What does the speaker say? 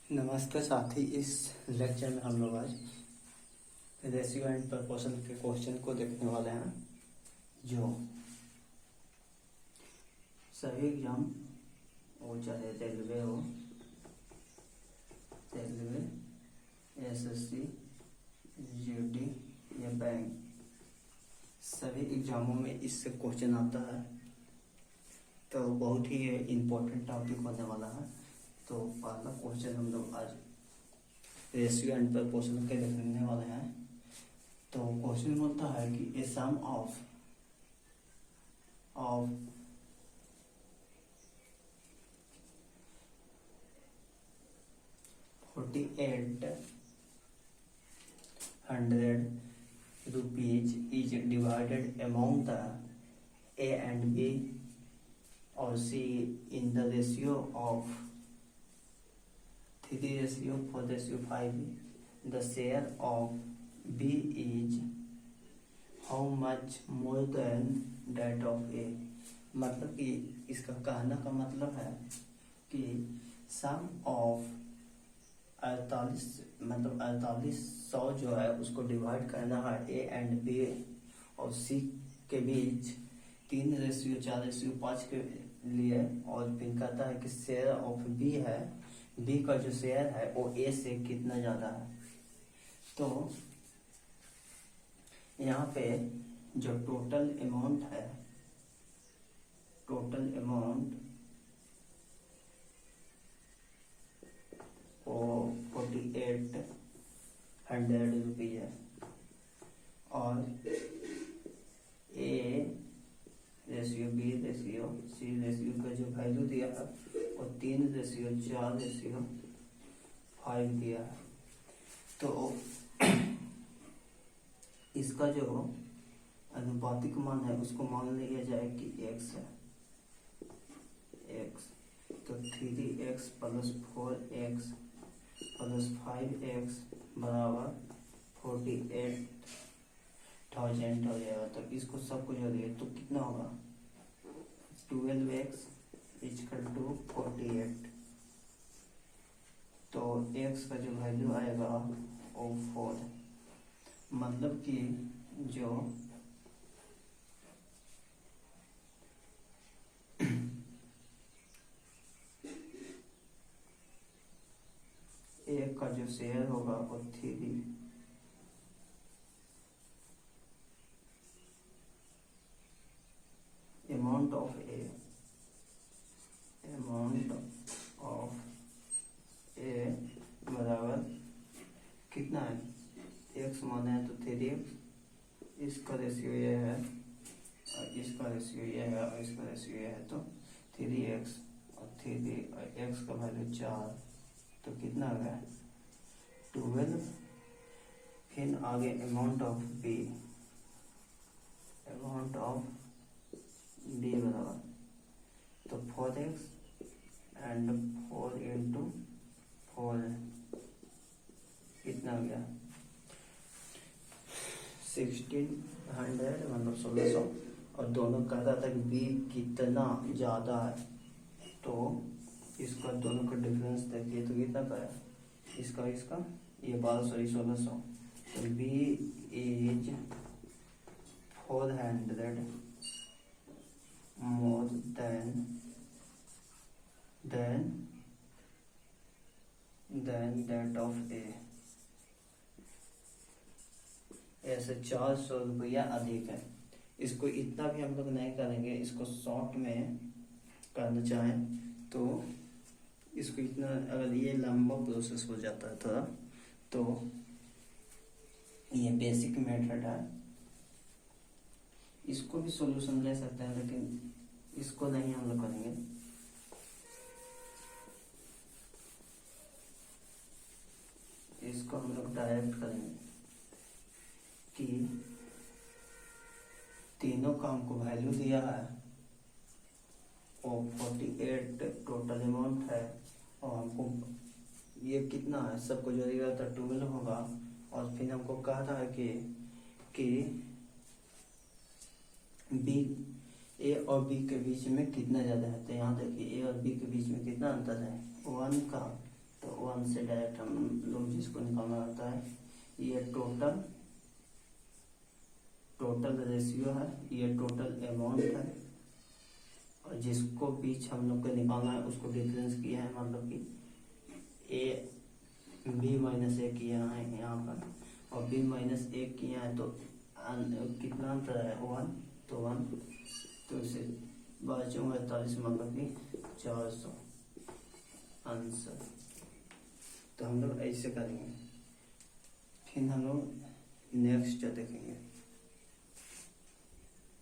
नमस्कार साथी। इस लेक्चर में हम लोग आज रेशियो एंड प्रपोर्शन के क्वेश्चन को देखने वाले हैं, जो सभी एग्जाम हो, चाहे रेलवे हो, एसएससी, जीडी या बैंक, सभी एग्जामों में इससे क्वेश्चन आता है। तो बहुत ही इम्पोर्टेंट टॉपिक होने वाला है। तो पहला क्वेश्चन हम लोग आज रेशियो एंड प्रपोर्शन के देखने वाले हैं। तो क्वेश्चन बोलता है कि ए सम of 4800 rupees is divided among the A and B or C in the ratio of 3:4:5. The share of B is how much more than that of A. मतलब कि इसका कहना का मतलब है कि सम ऑफ 4800 जो है उसको डिवाइड करना है ए एंड बी और सी के बीच 3:4:5 के लिए, और फिर कहता है कि शेयर ऑफ बी है, बी का जो शेयर है वो ए से कितना ज्यादा है। तो यहाँ पे जो टोटल अमाउंट है, टोटल अमाउंट वो 4800 रुपये है, और A ratio B ratio C ratio का जो वैल्यू दिया है वो 3:4:5 दिया है। तो इसका जो अनुपातिक मान है उसको मान लिया जाए कि x है, x। तो 3x + 4x + 5x बराबर 48,000 हो जाएगा। तो इसको सबको जोड़िए तो कितना होगा, 12x = 48। तो x का जो वैल्यू आएगा वो 4, मतलब कि जो एक का जो शेयर होगा वो 3, अमाउंट ऑफ ए बराबर कितना है, x माना है तो 3x, इसका रेशियो ये है और इसका रेशियो ये है और इसका रेशियो ये है, तो 3x और 3 और x का वैल्यू 4, तो कितना आ गया 12। फिर आगे अमाउंट ऑफ बी बराबर तो 4x एंड 4 × 4 कितना हो गया 1600, मतलब 1600। और दोनों कहता था कि बी कितना ज़्यादा है, तो इसका दोनों का डिफरेंस देखिए तो कितना का है, इसका ये 1600। तो B is 400 more than that of A. ऐसे 400 रुपया अधिक है। इसको इतना भी हम लोग नहीं करेंगे, इसको शॉर्ट में करना चाहें तो इसको इतना, अगर ये लंबा प्रोसेस हो जाता है थोड़ा, तो ये बेसिक मेथड है, इसको भी सॉल्यूशन ले सकते हैं, लेकिन इसको नहीं हम लोग करेंगे। इसको हम लोग डायरेक्ट करेंगे कि तीनों का हमको वैल्यू दिया है और 48 टोटल अमाउंट है, और हमको ये कितना है सबको जोड़ेगा तो 12 होगा, और फिर हमको कहा था कि बी ए और बी के बीच में कितना ज़्यादा है। तो यहाँ देखिए ए और बी के बीच में कितना अंतर है, 1 का। तो 1 से डायरेक्ट हम लोग जिसको निकालना होता है, ये टोटल रेशियो है, ये टोटल अमाउंट है, और जिसको बीच हम लोग को निकालना है उसको डिफरेंस किया है, मतलब कि ए बी माइनस ए किया है यहाँ पर, और बी माइनस ए किया है, तो कितना अंतर है 1, तो 1, तो इसे 42 मतलब कि 400 आंसर। तो हम लोग ऐसे करेंगे। फिर हम लोग नेक्स्ट देखेंगे।